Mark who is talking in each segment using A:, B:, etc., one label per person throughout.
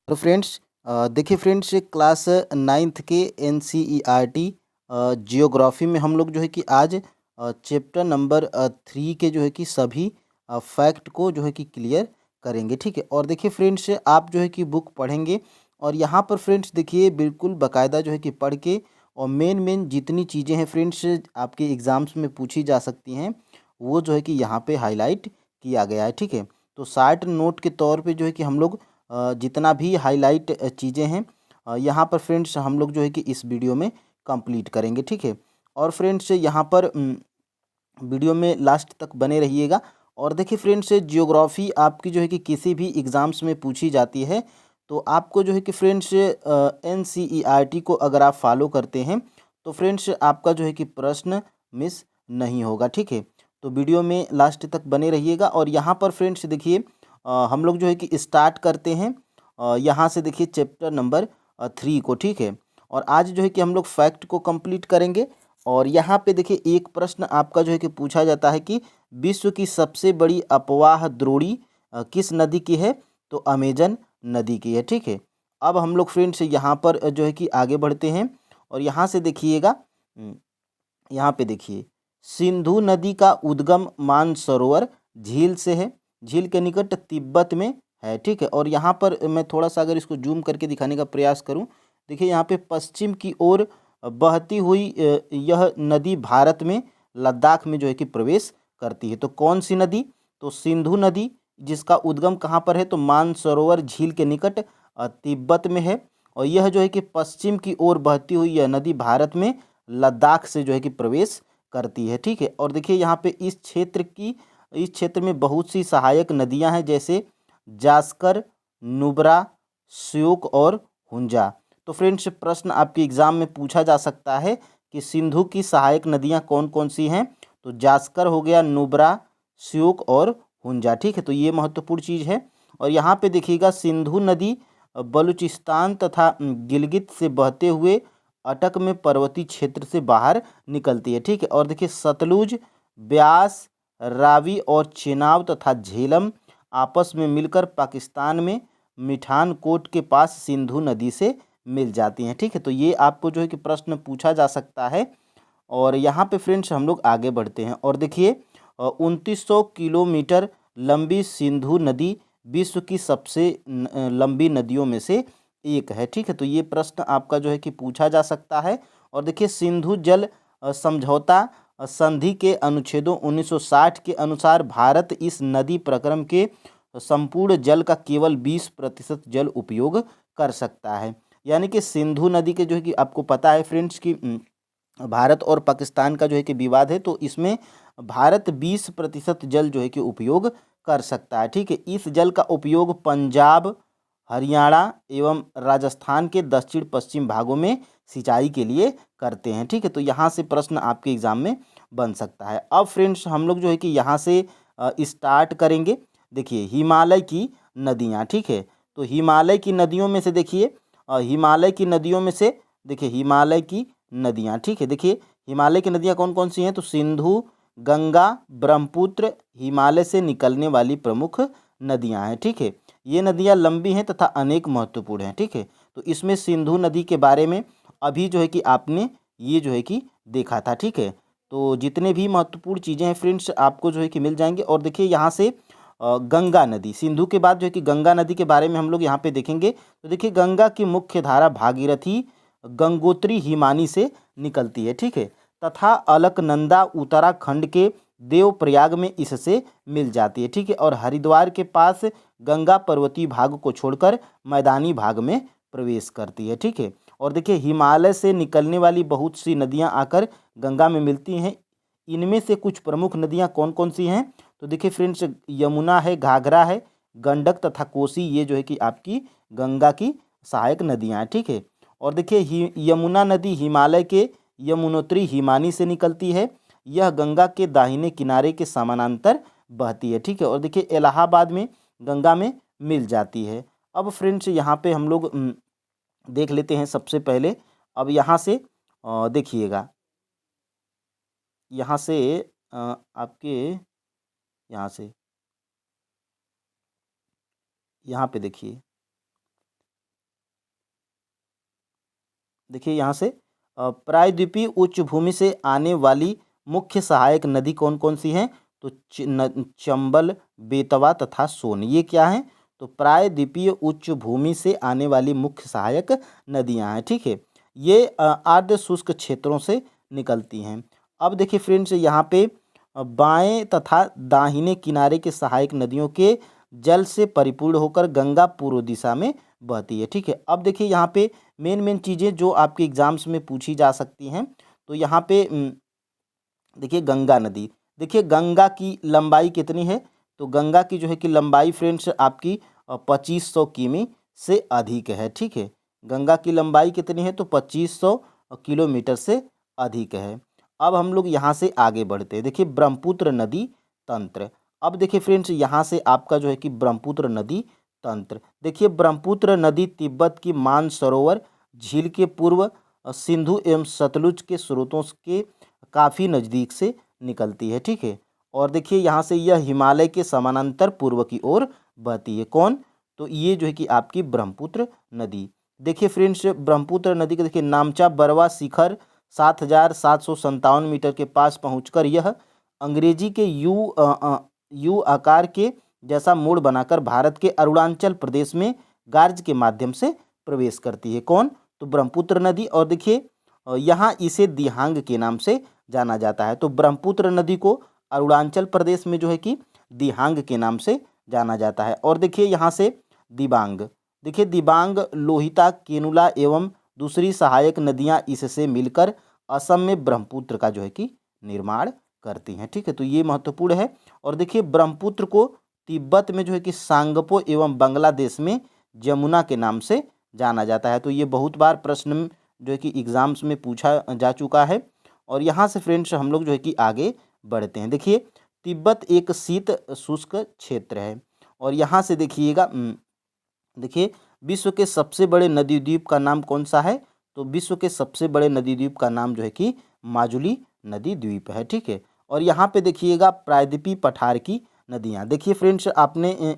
A: तो फ्रेंड्स देखिए friends class 9th के एनसीईआरटी जियोग्राफी में हम लोग जो है कि आज चैप्टर नंबर 3 के जो है कि सभी फैक्ट को जो है कि क्लियर करेंगे। ठीक है, और देखिए फ्रेंड्स आप जो है कि बुक पढ़ेंगे और यहाँ पर फ्रेंड्स देखिए बिल्कुल बाकायदा जो है कि पढ़ के और मेन मेन जितनी चीज़ें हैं फ्रेंड्स आपके एग्ज़ाम्स में पूछी जा सकती हैं वो जो है कि यहाँ पे हाईलाइट किया गया है। ठीक है, तो शार्ट नोट के तौर पे जो है कि हम लोग जितना भी हाईलाइट चीज़ें हैं यहाँ पर फ्रेंड्स हम लोग जो है कि इस वीडियो में कंप्लीट करेंगे। ठीक है, और फ्रेंड्स यहाँ पर वीडियो में लास्ट तक बने रहिएगा। और देखिए फ्रेंड्स जियोग्राफी आपकी जो है कि किसी भी एग्ज़ाम्स में पूछी जाती है तो आपको जो है कि फ्रेंड्स एनसीईआरटी को अगर आप फॉलो करते हैं तो फ्रेंड्स आपका जो है कि प्रश्न मिस नहीं होगा। ठीक है, तो वीडियो में लास्ट तक बने रहिएगा। और यहाँ पर फ्रेंड्स देखिए हम लोग जो है कि स्टार्ट करते हैं यहाँ से देखिए चैप्टर नंबर 3 को। ठीक है, और आज जो है कि हम लोग फैक्ट को कंप्लीट करेंगे। और यहाँ पे देखिए एक प्रश्न आपका जो है कि पूछा जाता है कि विश्व की सबसे बड़ी अपवाह द्रोणी किस नदी की है? तो अमेजन नदी की है। ठीक है, अब हम लोग फ्रेंड्स यहाँ पर जो है कि आगे बढ़ते हैं और यहाँ से देखिएगा यहाँ पे देखिए सिंधु नदी का उद्गम मानसरोवर झील से है। झील के निकट तिब्बत में है। ठीक है, और यहाँ पर मैं थोड़ा सा अगर इसको जूम करके दिखाने का प्रयास करूँ, देखिए यहाँ पे पश्चिम की ओर बहती हुई यह नदी भारत में लद्दाख में जो है कि प्रवेश करती है। तो कौन सी नदी? तो सिंधु नदी, जिसका उद्गम कहाँ पर है? तो मानसरोवर झील के निकट तिब्बत में है। और यह जो है कि पश्चिम की ओर बहती हुई यह नदी भारत में लद्दाख से जो है कि प्रवेश करती है। ठीक है, और देखिए यहाँ पे इस क्षेत्र में बहुत सी सहायक नदियाँ हैं, जैसे जास्कर, नुब्रा, श्योक और हुंजा। तो फ्रेंड्स प्रश्न आपके एग्जाम में पूछा जा सकता है कि सिंधु की सहायक नदियाँ कौन कौन सी हैं? तो जास्कर हो गया, नुब्रा, श्योक और हुंजा। ठीक है, तो ये महत्वपूर्ण चीज़ है। और यहाँ पे देखिएगा सिंधु नदी बलूचिस्तान तथा गिलगित से बहते हुए अटक में पर्वतीय क्षेत्र से बाहर निकलती है। ठीक है, और देखिए सतलुज, ब्यास, रावी और चेनाब तथा झेलम आपस में मिलकर पाकिस्तान में मिठानकोट के पास सिंधु नदी से मिल जाती हैं। ठीक है, तो ये आपको जो है कि प्रश्न पूछा जा सकता है। और यहाँ पे फ्रेंड्स हम लोग आगे बढ़ते हैं और देखिए 2900 किलोमीटर लंबी सिंधु नदी विश्व की सबसे लंबी नदियों में से एक है। ठीक है, तो ये प्रश्न आपका जो है कि पूछा जा सकता है। और देखिए सिंधु जल समझौता संधि के अनुच्छेदों 1960 के अनुसार भारत इस नदी प्रक्रम के संपूर्ण जल का केवल 20% जल उपयोग कर सकता है। यानी कि सिंधु नदी के जो है कि आपको पता है फ्रेंड्स कि भारत और पाकिस्तान का जो है कि विवाद है, तो इसमें भारत 20% जल जो है कि उपयोग कर सकता है। ठीक है, इस जल का उपयोग पंजाब, हरियाणा एवं राजस्थान के दक्षिण पश्चिम भागों में सिंचाई के लिए करते हैं। ठीक है, तो यहाँ से प्रश्न आपके एग्जाम में बन सकता है। अब फ्रेंड्स हम लोग जो है कि यहाँ से स्टार्ट करेंगे। देखिए हिमालय की नदियाँ। ठीक है, तो हिमालय की नदियों में से देखिए हिमालय की नदियों में से देखिए हिमालय की नदियाँ। ठीक है, देखिए हिमालय की नदियाँ कौन कौन सी हैं? तो सिंधु, गंगा, ब्रह्मपुत्र हिमालय से निकलने वाली प्रमुख नदियाँ हैं। ठीक है, ये नदियाँ लंबी हैं तथा अनेक महत्वपूर्ण हैं। ठीक है, तो इसमें सिंधु नदी के बारे में अभी जो है कि आपने ये जो है कि देखा था। ठीक है, तो जितने भी महत्वपूर्ण चीज़ें हैं फ्रेंड्स आपको जो है कि मिल जाएंगे। और देखिए यहाँ से गंगा नदी, सिंधु के बाद जो है कि गंगा नदी के बारे में हम लोग यहाँ पे देखेंगे। तो देखिए गंगा की मुख्य धारा भागीरथी गंगोत्री हिमानी से निकलती है। ठीक है, तथा अलकनंदा उत्तराखंड के देवप्रयाग में इससे मिल जाती है। ठीक है, और हरिद्वार के पास गंगा पर्वतीय भाग को छोड़कर मैदानी भाग में प्रवेश करती है। ठीक है, और देखिए हिमालय से निकलने वाली बहुत सी नदियां आकर गंगा में मिलती हैं। इनमें से कुछ प्रमुख नदियां कौन कौन सी हैं? तो देखिए फ्रेंड्स यमुना है, घाघरा है, गंडक तथा कोसी, ये जो है कि आपकी गंगा की सहायक नदियां हैं। ठीक है, और देखिए यमुना नदी हिमालय के यमुनोत्री हिमानी से निकलती है। यह गंगा के दाहिने किनारे के समानांतर बहती है। ठीक है, और देखिए इलाहाबाद में गंगा में मिल जाती है। अब फ्रेंड्स यहाँ पे हम लोग देख लेते हैं सबसे पहले। अब यहाँ से देखिएगा यहाँ से आपके यहाँ से यहाँ पे देखिए देखिए यहाँ से प्रायद्वीपीय उच्च भूमि से आने वाली मुख्य सहायक नदी कौन कौन सी हैं? तो चंबल, बेतवा तथा सोन। ये क्या है? तो प्रायद्वीपीय उच्च भूमि से आने वाली मुख्य सहायक नदियां हैं। ठीक है, ये आर्द्र शुष्क क्षेत्रों से निकलती हैं। अब देखिए फ्रेंड्स, यहाँ पे बाएं तथा दाहिने किनारे के सहायक नदियों के जल से परिपूर्ण होकर गंगा पूर्व दिशा में बहती है। ठीक है, अब देखिए यहाँ पे मेन चीज़ें जो आपके एग्जाम्स में पूछी जा सकती हैं। तो यहाँ पे देखिए गंगा नदी, देखिए गंगा की लंबाई कितनी है? तो गंगा की जो है कि लंबाई फ्रेंड्स आपकी 2500 किमी से अधिक है। ठीक है, गंगा की लंबाई कितनी है? तो 2500 किलोमीटर से अधिक है। अब हम लोग यहाँ से आगे बढ़ते हैं। देखिए ब्रह्मपुत्र नदी तंत्र। अब देखिए फ्रेंड्स, यहाँ से आपका जो है कि ब्रह्मपुत्र नदी तंत्र, देखिए ब्रह्मपुत्र नदी तिब्बत की मानसरोवर झील के पूर्व सिंधु एवं सतलुज के स्रोतों के काफ़ी नज़दीक से निकलती है। ठीक है, और देखिए यहाँ से यह हिमालय के समानांतर पूर्व की ओर बहती है। कौन? तो ये जो है कि आपकी ब्रह्मपुत्र नदी। देखिए फ्रेंड्स, ब्रह्मपुत्र नदी के देखिए नामचा बरवा शिखर 7,757 मीटर के पास पहुंचकर यह अंग्रेजी के यू आकार के जैसा मोड़ बनाकर भारत के अरुणाचल प्रदेश में गार्ज के माध्यम से प्रवेश करती है। कौन? तो ब्रह्मपुत्र नदी। और देखिए यहाँ इसे दिहांग के नाम से जाना जाता है। तो ब्रह्मपुत्र नदी को अरुणाचल प्रदेश में जो है कि दिहांग के नाम से जाना जाता है। और देखिए यहाँ से दिबांग, देखिए दिबांग, लोहिता, केनुला एवं दूसरी सहायक नदियाँ इससे मिलकर असम में ब्रह्मपुत्र का जो है कि निर्माण करती हैं। ठीक है, तो ये महत्वपूर्ण है। और देखिए ब्रह्मपुत्र को तिब्बत में जो है कि सांगपो एवं बांग्लादेश में जमुना के नाम से जाना जाता है। तो ये बहुत बार प्रश्न जो है कि एग्जाम्स में पूछा जा चुका है। और यहाँ से फ्रेंड्स हम लोग जो है कि आगे बढ़ते हैं। देखिए तिब्बत एक शीत शुष्क क्षेत्र है। और यहाँ से देखिएगा, देखिए विश्व के सबसे बड़े नदी द्वीप का नाम कौन सा है? तो विश्व के सबसे बड़े नदी द्वीप का नाम जो है कि माजुली नदी द्वीप है। ठीक है, और यहाँ पे देखिएगा प्रायद्वीपीय पठार की नदियाँ। देखिए फ्रेंड्स, आपने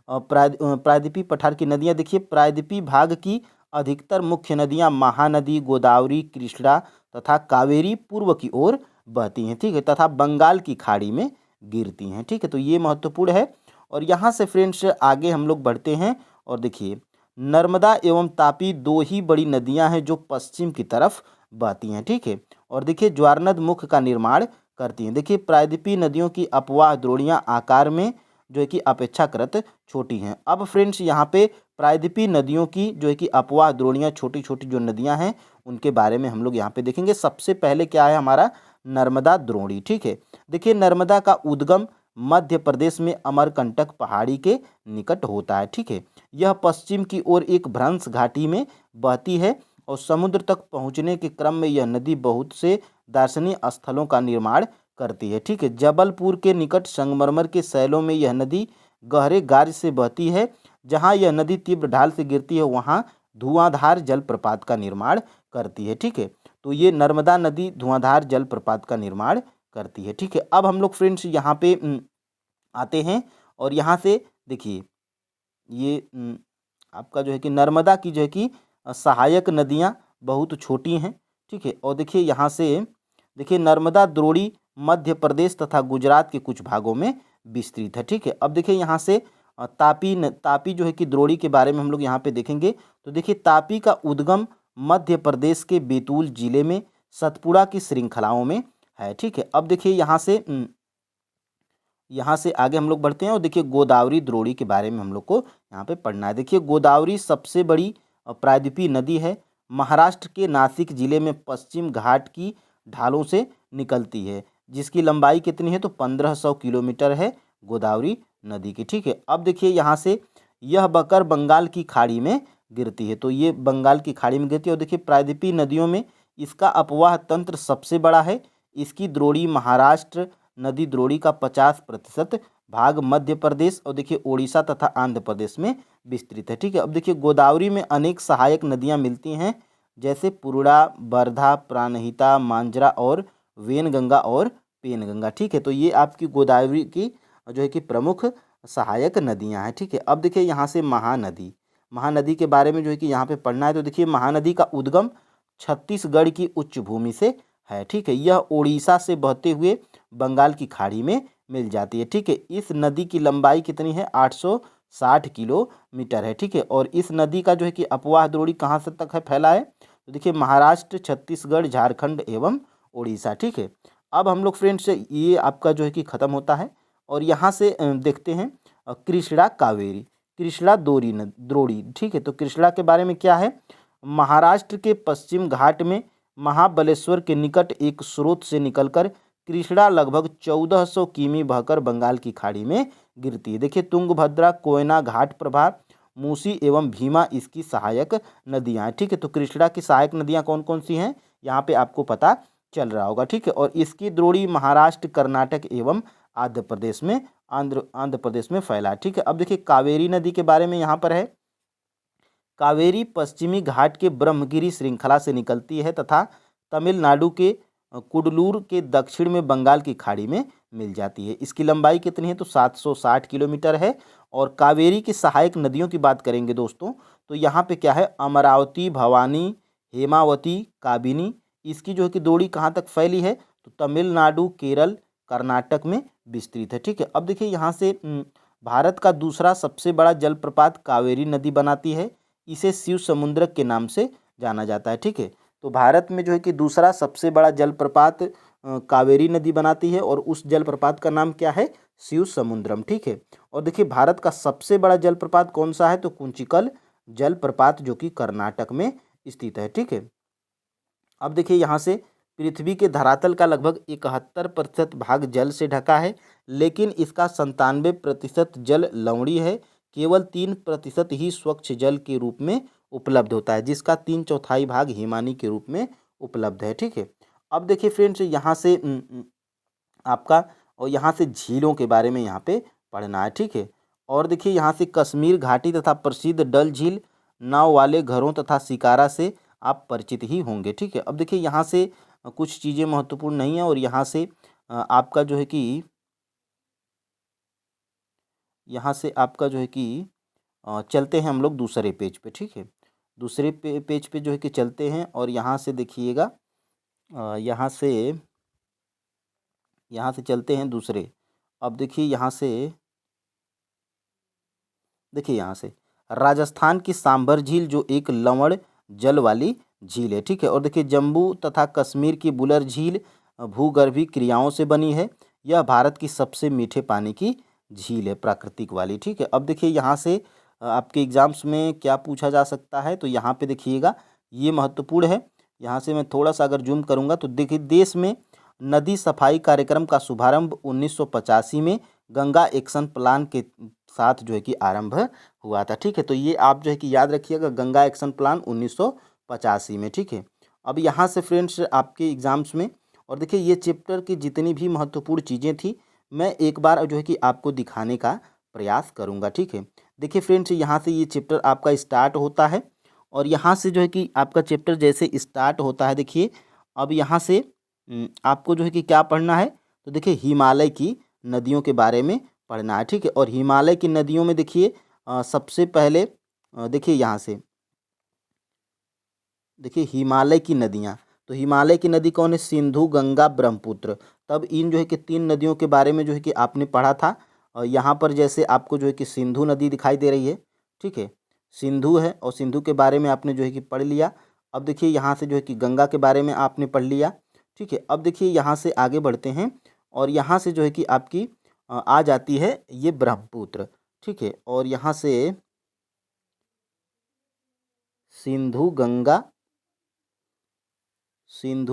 A: प्रायद्वीपीय पठार की नदियाँ, देखिए प्रायद्वीपीय भाग की अधिकतर मुख्य नदियाँ महानदी, गोदावरी, कृष्णा तथा कावेरी पूर्व की ओर बहती हैं। ठीक है, तथा बंगाल की खाड़ी में गिरती हैं। ठीक है, तो ये महत्वपूर्ण है। और यहाँ से फ्रेंड्स आगे हम लोग बढ़ते हैं। और देखिए नर्मदा एवं तापी दो ही बड़ी नदियाँ हैं जो पश्चिम की तरफ बहती हैं। ठीक है, और देखिए ज्वारनद मुख का निर्माण करती हैं। देखिए प्रायद्वीपीय नदियों की अपवाह द्रोणियाँ आकार में जो है कि अपेक्षाकृत छोटी हैं। अब फ्रेंड्स यहाँ पे प्रायद्वीपीय नदियों की जो है कि अपवाह द्रोणियाँ, छोटी छोटी जो नदियाँ हैं उनके बारे में हम लोग यहाँ पे देखेंगे। सबसे पहले क्या है हमारा? नर्मदा द्रोणी। ठीक है, देखिए नर्मदा का उद्गम मध्य प्रदेश में अमरकंटक पहाड़ी के निकट होता है। ठीक है, यह पश्चिम की ओर एक भ्रंश घाटी में बहती है और समुद्र तक पहुँचने के क्रम में यह नदी बहुत से दार्शनिक स्थलों का निर्माण करती है। ठीक है, जबलपुर के निकट संगमरमर के शैलों में यह नदी गहरे गार्ज से बहती है। जहाँ यह नदी तीव्र ढाल से गिरती है वहाँ धुआंधार जलप्रपात का निर्माण करती है। ठीक है, तो ये नर्मदा नदी धुआंधार जलप्रपात का निर्माण करती है। ठीक है, अब हम लोग फ्रेंड्स यहाँ पे आते हैं। और यहाँ से देखिए ये आपका जो है कि नर्मदा की जो है कि सहायक नदियाँ बहुत छोटी हैं। ठीक है, और देखिए यहाँ से देखिए नर्मदा द्रोणी मध्य प्रदेश तथा गुजरात के कुछ भागों में विस्तृत है। ठीक है, अब देखिए यहाँ से तापी जो है कि द्रोणी के बारे में हम लोग यहाँ पे देखेंगे। तो देखिए तापी का उद्गम मध्य प्रदेश के बैतूल जिले में सतपुड़ा की श्रृंखलाओं में है। ठीक है, अब देखिए यहाँ से आगे हम लोग बढ़ते हैं। और देखिए गोदावरी द्रोणी के बारे में हम लोग को यहाँ पे पढ़ना है। देखिए गोदावरी सबसे बड़ी प्रायद्वीपीय नदी है। महाराष्ट्र के नासिक जिले में पश्चिम घाट की ढालों से निकलती है, जिसकी लंबाई कितनी है? तो 1500 किलोमीटर है गोदावरी नदी की। ठीक है, अब देखिए यहाँ से यह बहकर बंगाल की खाड़ी में गिरती है। तो ये बंगाल की खाड़ी में गिरती है। और देखिए प्रायद्वीपीय नदियों में इसका अपवाह तंत्र सबसे बड़ा है। इसकी द्रोणी महाराष्ट्र नदी द्रोणी का 50% भाग मध्य प्रदेश और देखिए ओडिशा तथा आंध्र प्रदेश में विस्तृत है। ठीक है, अब देखिए गोदावरी में अनेक सहायक नदियां मिलती हैं, जैसे पुरुड़ा, वर्धा, प्राणहिता, मांजरा और वेनगंगा और पेनगंगा। ठीक है, तो ये आपकी गोदावरी की जो है कि प्रमुख सहायक नदियां हैं। ठीक है, अब देखिए यहाँ से महानदी के बारे में जो है कि यहाँ पे पढ़ना है। तो देखिए महानदी का उद्गम छत्तीसगढ़ की उच्च भूमि से है। ठीक है, यह उड़ीसा से बहते हुए बंगाल की खाड़ी में मिल जाती है। ठीक है, इस नदी की लंबाई कितनी है? 860 किलोमीटर है। ठीक है, और इस नदी का जो है कि अपवाह द्रोणी कहाँ से तक है फैला है? तो देखिए महाराष्ट्र, छत्तीसगढ़, झारखंड एवं उड़ीसा। ठीक है, अब हम लोग फ्रेंड्स ये आपका जो है कि ख़त्म होता है और यहाँ से देखते हैं कृष्णा कावेरी, कृष्णा द्रोणी। ठीक है, तो कृष्णा के बारे में क्या है? महाराष्ट्र के पश्चिम घाट में महाबलेश्वर के निकट एक स्रोत से निकलकर कृष्णा लगभग 1400 किमी बहकर बंगाल की खाड़ी में गिरती है। देखिए तुंगभद्रा, कोयना, घाट प्रभा, मूसी एवं भीमा इसकी सहायक नदियां हैं। ठीक है, तो कृष्णा की सहायक नदियां कौन कौन सी हैं यहाँ पे आपको पता चल रहा होगा। ठीक है, और इसकी द्रोणी महाराष्ट्र, कर्नाटक एवं आंध्र प्रदेश में फैला है। ठीक है, अब देखिए कावेरी नदी के बारे में यहाँ पर है। कावेरी पश्चिमी घाट के ब्रह्मगिरी श्रृंखला से निकलती है तथा तमिलनाडु के कुडलूर के दक्षिण में बंगाल की खाड़ी में मिल जाती है। इसकी लंबाई कितनी है? तो 760 किलोमीटर है। और कावेरी की सहायक नदियों की बात करेंगे दोस्तों, तो यहाँ पे क्या है? अमरावती, भवानी, हेमावती, काबिनी। इसकी जो है कि द्रोणी कहाँ तक फैली है? तो तमिलनाडु, केरल, कर्नाटक में विस्तृत है। ठीक है, अब देखिए यहाँ से भारत का दूसरा सबसे बड़ा जलप्रपात कावेरी नदी बनाती है। इसे शिव समुद्रक के नाम से जाना जाता है। ठीक है, तो भारत में जो है कि दूसरा सबसे बड़ा जलप्रपात कावेरी नदी बनाती है और उस जलप्रपात का नाम क्या है? शिव समुद्रम। ठीक है, और देखिए भारत का सबसे बड़ा जलप्रपात कौन सा है? तो कुंचिकल जलप्रपात जो कि कर्नाटक में स्थित है। ठीक है, अब देखिए यहाँ से पृथ्वी के धरातल का लगभग 71% भाग जल से ढका है, लेकिन इसका 97% जल लवणीय है। केवल 3% ही स्वच्छ जल के रूप में उपलब्ध होता है, जिसका 3/4 भाग हिमानी के रूप में उपलब्ध है। ठीक है, अब देखिए फ्रेंड्स यहाँ से आपका और यहाँ से झीलों के बारे में यहाँ पे पढ़ना है। ठीक है, और देखिए यहाँ से कश्मीर घाटी तथा प्रसिद्ध डल झील, नाव वाले घरों तथा शिकारा से आप परिचित ही होंगे। ठीक है, अब देखिए यहाँ से कुछ चीज़ें महत्वपूर्ण नहीं है और यहाँ से आपका जो है कि यहाँ से आपका जो है कि चलते हैं हम लोग दूसरे पेज पे। ठीक है, दूसरे पेज पे जो है कि चलते हैं और यहाँ से देखिएगा यहाँ से चलते हैं दूसरे। अब देखिए यहाँ से राजस्थान की सांभर झील जो एक लवण जल वाली झील है। ठीक है, और देखिए जम्मू तथा कश्मीर की बुलर झील भूगर्भीय क्रियाओं से बनी है। यह भारत की सबसे मीठे पानी की झील है, प्राकृतिक वाली। ठीक है, अब देखिए यहाँ से आपके एग्जाम्स में क्या पूछा जा सकता है, तो यहाँ पे देखिएगा ये महत्वपूर्ण है। यहाँ से मैं थोड़ा सा अगर जूम करूँगा तो देखिए देश में नदी सफाई कार्यक्रम का शुभारंभ 1985 में गंगा एक्शन प्लान के साथ जो है कि आरंभ हुआ था। ठीक है, तो ये आप जो है कि याद रखिएगा, गंगा एक्शन प्लान 1985 में। ठीक है, अब यहाँ से फ्रेंड्स आपके एग्जाम्स में और देखिए ये चैप्टर की जितनी भी महत्वपूर्ण चीज़ें थी मैं एक बार जो है कि आपको दिखाने का प्रयास करूँगा। ठीक है, देखिए फ्रेंड्स यहाँ से ये चैप्टर आपका स्टार्ट होता है और यहाँ से जो है कि आपका चैप्टर जैसे स्टार्ट होता है, देखिए अब यहाँ से आपको जो है कि क्या पढ़ना है, तो देखिए हिमालय की नदियों के बारे में पढ़ना है। ठीक है, और हिमालय की नदियों में देखिए सबसे पहले देखिए यहाँ से देखिए हिमालय की नदियाँ, तो हिमालय की नदी कौन है? सिंधु, गंगा, ब्रह्मपुत्र। तब इन जो है कि 3 नदियों के बारे में जो है कि आपने पढ़ा था। और यहाँ पर जैसे आपको जो है कि सिंधु नदी दिखाई दे रही है। ठीक है, सिंधु है और सिंधु के बारे में आपने जो है कि पढ़ लिया। अब देखिए यहाँ से जो है कि गंगा के बारे में आपने पढ़ लिया। ठीक है, अब देखिए यहाँ से आगे बढ़ते हैं और यहाँ से जो है कि आपकी आ जाती है ये ब्रह्मपुत्र। ठीक है, और यहाँ से सिंधु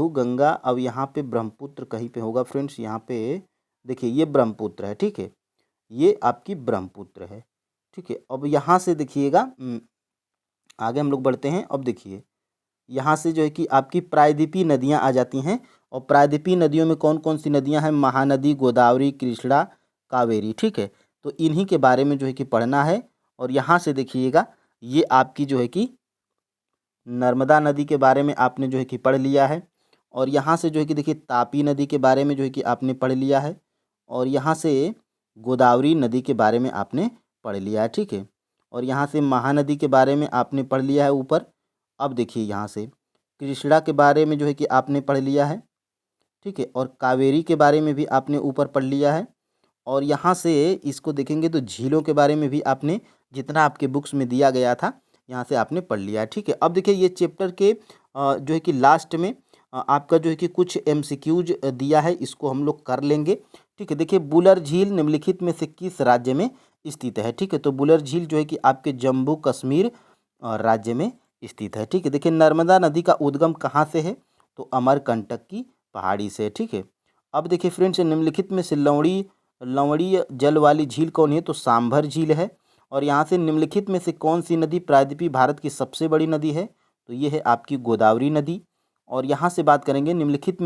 A: गंगा अब यहाँ पे ब्रह्मपुत्र कहीं पे होगा फ्रेंड्स। यहाँ पे देखिए ये ब्रह्मपुत्र है। ठीक है, ये आपकी ब्रह्मपुत्र है। ठीक है, अब यहाँ से देखिएगा आगे हम लोग बढ़ते हैं। अब देखिए यहाँ से जो है कि आपकी प्रायद्वीपीय नदियाँ आ जाती हैं और प्रायद्वीपीय नदियों में कौन कौन सी नदियाँ हैं? महानदी, गोदावरी, कृष्णा, कावेरी। ठीक है, तो इन्हीं के बारे में जो है कि पढ़ना है। और यहाँ से देखिएगा ये आपकी जो है कि नर्मदा नदी के बारे में आपने जो है कि पढ़ लिया है। और यहाँ से जो है कि देखिए तापी नदी के बारे में जो है कि आपने पढ़ लिया है और यहाँ से गोदावरी नदी के बारे में आपने पढ़ लिया है। ठीक है, और यहाँ से महानदी के बारे में आपने पढ़ लिया है ऊपर। अब देखिए यहाँ से कृष्णा के बारे में जो है कि आपने पढ़ लिया है, ठीक है, और कावेरी के बारे में भी आपने ऊपर पढ़ लिया है। और यहाँ से इसको देखेंगे तो झीलों के बारे में भी आपने जितना आपके बुक्स में दिया गया था यहाँ से आपने पढ़ लिया है, ठीक है। अब देखिए ये चैप्टर के जो है कि लास्ट में आपका जो है कि कुछ एमसीक्यूज दिया है, इसको हम लोग कर लेंगे, ठीक है। देखिए बुलर झील निम्नलिखित में से किस राज्य में स्थित है, ठीक है। तो बुलर झील जो है कि आपके जम्मू कश्मीर राज्य में स्थित है, ठीक है। देखिए नर्मदा नदी का उद्गम कहाँ से है, तो अमरकंटक की पहाड़ी से, ठीक है। अब देखिए फ्रेंड्स निम्नलिखित में से लवणीय जल वाली झील कौन है, तो सांभर झील है। और यहाँ से निम्नलिखित में से कौन सी नदी प्रायद्वीपीय भारत की सबसे बड़ी नदी है, तो ये है आपकी गोदावरी नदी। और यहाँ से बात करेंगे निम्नलिखित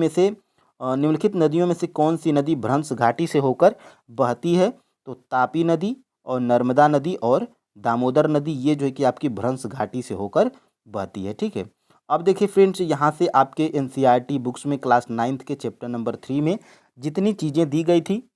A: नदियों में से कौन सी नदी भ्रंश घाटी से होकर बहती है, तो तापी नदी और नर्मदा नदी और दामोदर नदी, ये जो है कि आपकी भ्रंश घाटी से होकर बहती है, ठीक है। अब देखिए फ्रेंड्स यहाँ से आपके एनसीईआरटी बुक्स में क्लास 9th के चैप्टर नंबर 3 में जितनी चीज़ें दी गई थी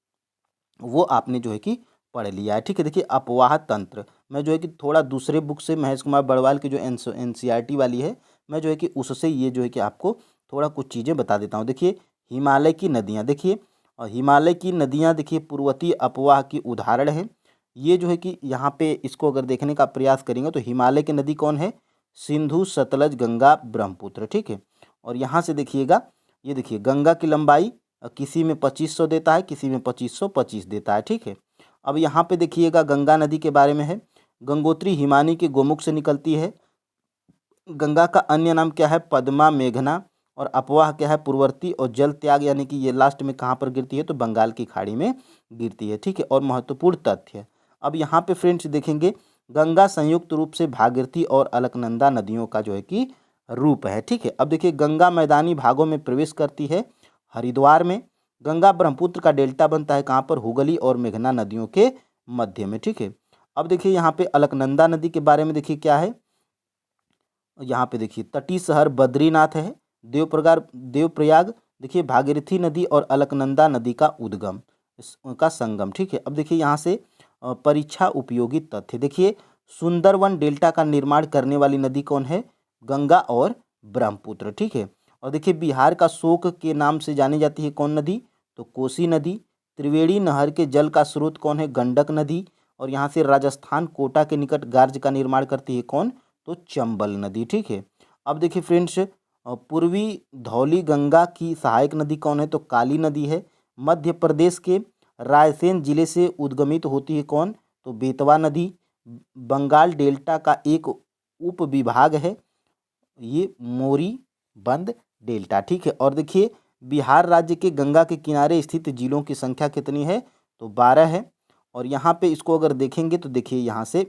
A: वो आपने जो है कि पढ़ लिया है, ठीक है। देखिए अपवाह तंत्र मैं जो है कि थोड़ा दूसरे बुक से महेश कुमार बड़वाल की जो एनसीईआरटी वाली है, मैं जो है कि उससे ये जो है कि आपको थोड़ा कुछ चीज़ें बता देता हूँ। देखिए हिमालय की नदियाँ, देखिए हिमालय की नदियाँ देखिए पूर्वतीय अपवाह की उदाहरण हैं। ये जो है कि यहाँ पे इसको अगर देखने का प्रयास करेंगे तो हिमालय की नदी कौन है, सिंधु सतलज गंगा ब्रह्मपुत्र, ठीक है। और यहाँ से देखिएगा, ये देखिए गंगा की लंबाई किसी में 2500 देता है, किसी में 2525 देता है, ठीक है। अब यहाँ पे देखिएगा गंगा नदी के बारे में है, गंगोत्री हिमानी के गोमुख से निकलती है। गंगा का अन्य नाम क्या है, पद्मा, मेघना। और अपवाह क्या है, पूर्ववर्ती। और जल त्याग यानी कि ये लास्ट में कहाँ पर गिरती है, तो बंगाल की खाड़ी में गिरती है, ठीक है। और महत्वपूर्ण तथ्य अब यहाँ पे फ्रेंड्स देखेंगे, गंगा संयुक्त रूप से भागीरथी और अलकनंदा नदियों का जो है कि रूप है, ठीक है। अब देखिए गंगा मैदानी भागों में प्रवेश करती है हरिद्वार में। गंगा ब्रह्मपुत्र का डेल्टा बनता है कहाँ पर, हुगली और मेघना नदियों के मध्य में, ठीक है। अब देखिए यहाँ पे अलकनंदा नदी के बारे में देखिए क्या है, यहाँ पे देखिए तटीय शहर बद्रीनाथ है। देवप्रयाग देखिए भागीरथी नदी और अलकनंदा नदी का उद्गम, का संगम, ठीक है। अब देखिए यहाँ से परीक्षा उपयोगी तथ्य, देखिए सुंदरवन डेल्टा का निर्माण करने वाली नदी कौन है, गंगा और ब्रह्मपुत्र, ठीक है। और देखिए बिहार का शोक के नाम से जानी जाती है कौन नदी, तो कोसी नदी। त्रिवेणी नहर के जल का स्रोत कौन है, गंडक नदी। और यहाँ से राजस्थान कोटा के निकट गार्ज का निर्माण करती है कौन, तो चंबल नदी, ठीक है। अब देखिए फ्रेंड्स पूर्वी धौली गंगा की सहायक नदी कौन है, तो काली नदी है। मध्य प्रदेश के रायसेन जिले से उद्गमित होती है कौन, तो बेतवा नदी। बंगाल डेल्टा का एक उप विभाग है ये मोरी बंद डेल्टा, ठीक है। और देखिए बिहार राज्य के गंगा के किनारे स्थित जिलों की संख्या कितनी है, तो 12 है। और यहाँ पे इसको अगर देखेंगे तो देखिए यहाँ से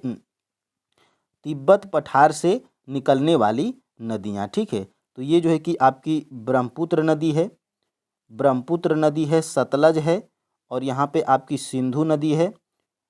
A: तिब्बत पठार से निकलने वाली नदियाँ, ठीक है। तो ये जो है कि आपकी ब्रह्मपुत्र नदी है, सतलज है। और यहाँ पे आपकी सिंधु नदी है।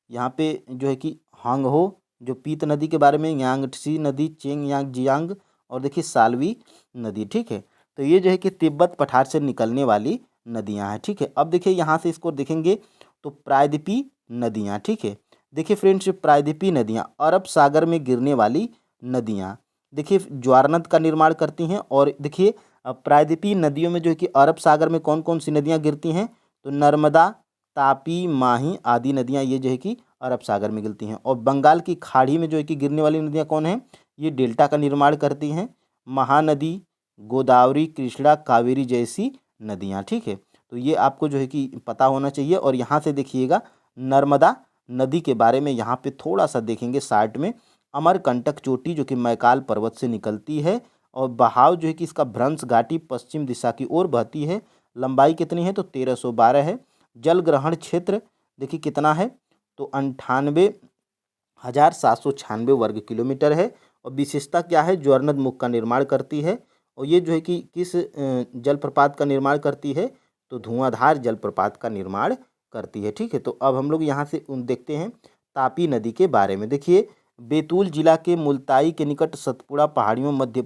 A: यहाँ पे जो है कि हांगहो जो पीत नदी के बारे में, यांगत्सी नदी, चेंग यांग जियांग। और देखिए सालवी नदी, ठीक है। तो ये जो है कि तिब्बत पठार से निकलने वाली नदियाँ हैं, ठीक है। अब देखिए यहाँ से इसको देखेंगे तो प्रायद्वीपीय नदियाँ, ठीक है। देखिए फ्रेंड्स प्रायद्वीपीय नदियाँ अरब सागर में गिरने वाली नदियाँ देखिए ज्वारनद का निर्माण करती हैं। और देखिए प्रायद्वीपीय नदियों में जो है कि अरब सागर में कौन कौन सी नदियाँ गिरती हैं, तो नर्मदा, तापी, माही आदि नदियाँ ये जो है कि अरब सागर में गिरती हैं। और बंगाल की खाड़ी में जो है कि गिरने वाली नदियाँ कौन हैं, ये डेल्टा का निर्माण करती हैं, महानदी, गोदावरी, कृष्णा, कावेरी जैसी नदियाँ, ठीक है। तो ये आपको जो है कि पता होना चाहिए। और यहाँ से देखिएगा नर्मदा नदी के बारे में यहाँ पे थोड़ा सा देखेंगे शार्ट में, अमरकंटक चोटी जो कि मैकाल पर्वत से निकलती है। और बहाव जो है कि इसका भ्रंश घाटी पश्चिम दिशा की ओर बहती है। लंबाई कितनी है, तो 1312 है। जल ग्रहण क्षेत्र देखिए कितना है, तो 98,796 वर्ग किलोमीटर है। और विशेषता क्या है, ज्वारनद मुख का निर्माण करती है। और ये जो है कि किस जलप्रपात का निर्माण करती है, तो धुआंधार जलप्रपात का निर्माण करती है, ठीक है। तो अब हम लोग यहाँ से देखते हैं तापी नदी के बारे में। देखिए बैतूल जिला के मुल्ताई के निकट सतपुड़ा पहाड़ियों मध्य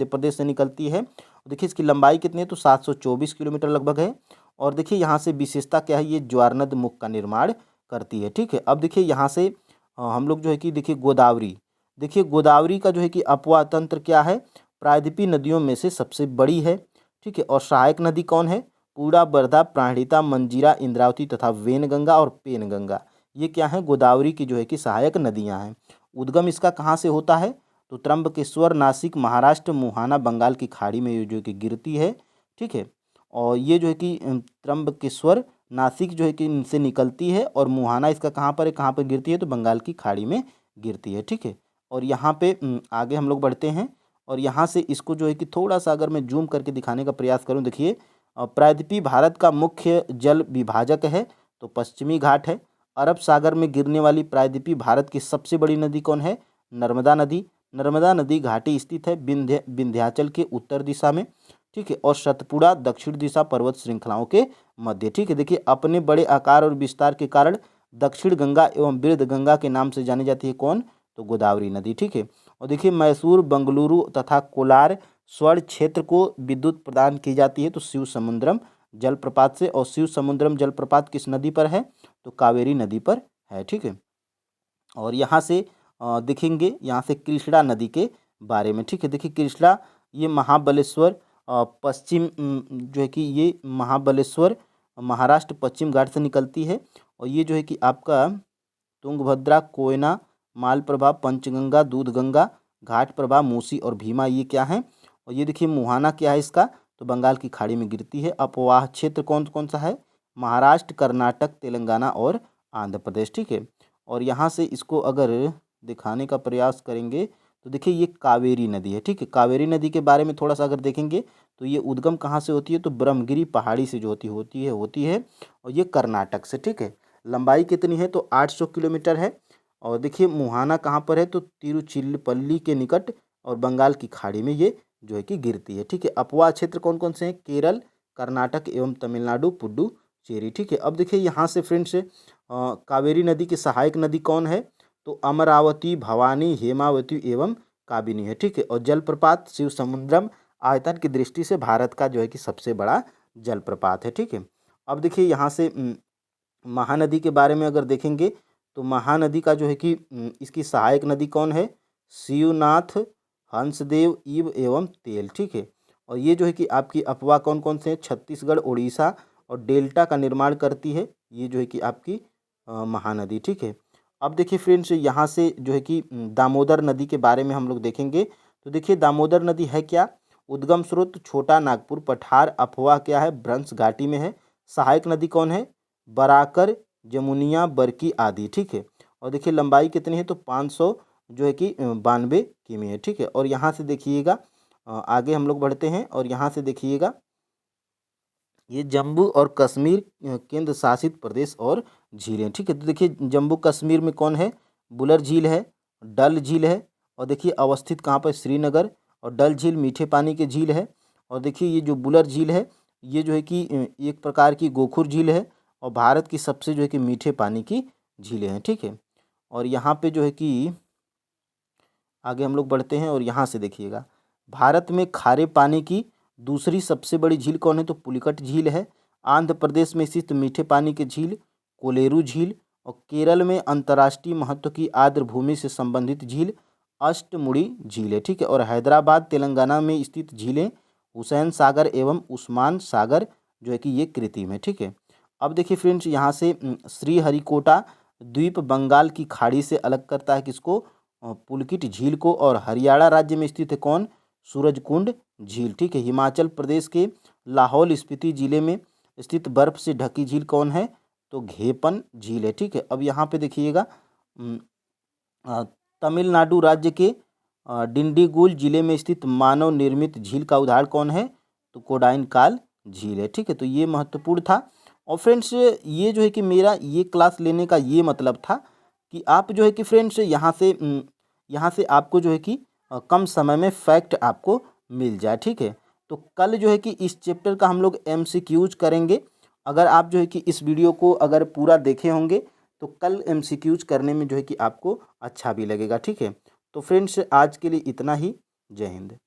A: प्रदेश से निकलती है। देखिए इसकी लंबाई कितनी है, तो 724 किलोमीटर लगभग है। और देखिए यहाँ से विशेषता क्या है, ये ज्वारनद मुख का निर्माण करती है, ठीक है। अब देखिए यहाँ से हम लोग जो है कि देखिए गोदावरी का जो है कि अपवाह तंत्र क्या है, प्रायद्वीपीय नदियों में से सबसे बड़ी है। ठीक है, और सहायक नदी कौन है? पूर्णा, वर्धा, प्राणहिता, मंजीरा, इंद्रावती तथा वेनगंगा और पेनगंगा, ये क्या है? गोदावरी की जो है कि सहायक नदियां हैं। उद्गम इसका कहाँ से होता है? तो त्र्यंबकेश्वर, नासिक, महाराष्ट्र, मुहाना, बंगाल की खाड़ी में ये जो है कि गिरती है। ठीक है, और ये जो है कि त्र्यंबकेश्वर, नासिक जो है कि इनसे निकलती है, और मुहाना इसका कहाँ पर है, कहाँ पर गिरती है? तो बंगाल की खाड़ी में गिरती है। ठीक है, और यहाँ पे आगे हम लोग बढ़ते हैं, और यहाँ से इसको जो है कि थोड़ा सा अगर मैं जूम करके दिखाने का प्रयास करूँ, देखिए प्रायद्वीपीय भारत का मुख्य जल विभाजक है तो पश्चिमी घाट है। अरब सागर में गिरने वाली प्रायद्वीपीय भारत की सबसे बड़ी नदी कौन है? नर्मदा नदी। नर्मदा नदी घाटी स्थित है विंध्याचल के उत्तर दिशा में। ठीक है, और सतपुड़ा दक्षिण दिशा पर्वत श्रृंखलाओं के मध्य। ठीक है, देखिए अपने बड़े आकार और विस्तार के कारण दक्षिण गंगा एवं वृद्ध गंगा के नाम से जानी जाती है कौन? तो गोदावरी नदी। ठीक है, और देखिए मैसूर, बंगलुरु तथा कोलार स्वर्ण क्षेत्र को विद्युत प्रदान की जाती है तो शिव समुद्रम जलप्रपात से। और शिव समुद्रम जलप्रपात किस नदी पर है? तो कावेरी नदी पर है। ठीक है, और यहाँ से देखेंगे यहाँ से कृष्णा नदी के बारे में। ठीक है, देखिए कृष्णा ये महाबलेश्वर पश्चिम जो है कि ये महाबलेश्वर महाराष्ट्र पश्चिम घाट से निकलती है, और ये जो है कि आपका तुंगभद्रा, कोयना, मालप्रभा, पंचगंगा, दूधगंगा, घाट प्रभा, मूसी और भीमा ये क्या है? और ये देखिए मुहाना क्या है इसका? तो बंगाल की खाड़ी में गिरती है। अपवाह क्षेत्र कौन कौन सा है? महाराष्ट्र, कर्नाटक, तेलंगाना और आंध्र प्रदेश। ठीक है, और यहाँ से इसको अगर दिखाने का प्रयास करेंगे तो देखिए ये कावेरी नदी है। ठीक है, कावेरी नदी के बारे में थोड़ा सा अगर देखेंगे तो ये उद्गम कहाँ से होती है? तो ब्रह्मगिरी पहाड़ी से जो होती है, और ये कर्नाटक से। ठीक है, लंबाई कितनी है? तो 800 किलोमीटर है। और देखिए मुहाना कहाँ पर है? तो तिरुचिरापल्ली के निकट और बंगाल की खाड़ी में ये जो है कि गिरती है। ठीक है, अपवाह क्षेत्र कौन कौन से हैं? केरल, कर्नाटक एवं तमिलनाडु, पुडुचेरी। ठीक है, अब देखिए यहाँ से फ्रेंड्स कावेरी नदी की सहायक नदी कौन है? तो अमरावती, भवानी, हेमावती एवं काबिनी है। ठीक है, और जलप्रपात शिव समुद्रम आयतन की दृष्टि से भारत का जो है कि सबसे बड़ा जलप्रपात है। ठीक है, अब देखिए यहाँ से महानदी के बारे में अगर देखेंगे तो महानदी का जो है कि इसकी सहायक नदी कौन है? शिवनाथ, हंसदेव, ईब एवं तेल। ठीक है, और ये जो है कि आपकी अपवाह कौन कौन से हैं? छत्तीसगढ़, उड़ीसा और डेल्टा का निर्माण करती है ये जो है कि आपकी महानदी। ठीक है, अब देखिए फ्रेंड्स यहाँ से जो है कि दामोदर नदी के बारे में हम लोग देखेंगे। तो देखिए दामोदर नदी है क्या? उद्गम स्रोत छोटा नागपुर, पठार। अफवाह क्या है? भ्रंश घाटी में है। सहायक नदी कौन है? बराकर, जमुनिया, बरकी आदि। ठीक है, और देखिए लंबाई कितनी है? तो 500 जो है कि 92 किमी है। ठीक है, और यहाँ से देखिएगा आगे हम लोग बढ़ते हैं, और यहाँ से देखिएगा ये जम्मू और कश्मीर केंद्र शासित प्रदेश और झीलें। ठीक है, तो देखिए जम्मू कश्मीर में कौन है? बुलर झील है, डल झील है, और देखिए अवस्थित कहाँ पर? श्रीनगर। और डल झील मीठे पानी की झील है। और देखिए ये जो बुलर झील है ये जो है कि एक प्रकार की गोखुर झील है, और भारत की सबसे जो है कि मीठे पानी की झीलें हैं। ठीक है, और यहाँ पे जो है कि आगे हम लोग बढ़ते हैं, और यहाँ से देखिएगा भारत में खारे पानी की दूसरी सबसे बड़ी झील कौन है? तो पुलिकट झील है। आंध्र प्रदेश में स्थित मीठे पानी की झील कोलेरू झील, और केरल में अंतर्राष्ट्रीय महत्व की आर्द्र भूमि से संबंधित झील अष्टमुड़ी झील है। ठीक है, और हैदराबाद तेलंगाना में स्थित झीलें हुसैन सागर एवं उस्मान सागर जो है कि ये कृत्रिम है। ठीक है, अब देखिए फ्रेंड्स यहाँ से श्रीहरिकोटा द्वीप बंगाल की खाड़ी से अलग करता है किसको? पुलकित झील को। और हरियाणा राज्य में स्थित है कौन? सूरजकुंड झील। ठीक है, हिमाचल प्रदेश के लाहौल स्पीति जिले में स्थित बर्फ से ढकी झील कौन है? तो घेपन झील है। ठीक है, अब यहाँ पे देखिएगा तमिलनाडु राज्य के डिंडीगुल जिले में स्थित मानव निर्मित झील का उदाहरण कौन है? तो कोडाइनकाल झील है। ठीक है, तो ये महत्वपूर्ण था। और फ्रेंड्स ये जो है कि मेरा ये क्लास लेने का ये मतलब था कि आप जो है कि फ्रेंड्स यहाँ से आपको जो है कि कम समय में फैक्ट आपको मिल जाए। ठीक है, तो कल जो है कि इस चैप्टर का हम लोग MCQs करेंगे। अगर आप जो है कि इस वीडियो को अगर पूरा देखे होंगे तो कल MCQs करने में जो है कि आपको अच्छा भी लगेगा। ठीक है, तो फ्रेंड्स आज के लिए इतना ही। जय हिंद।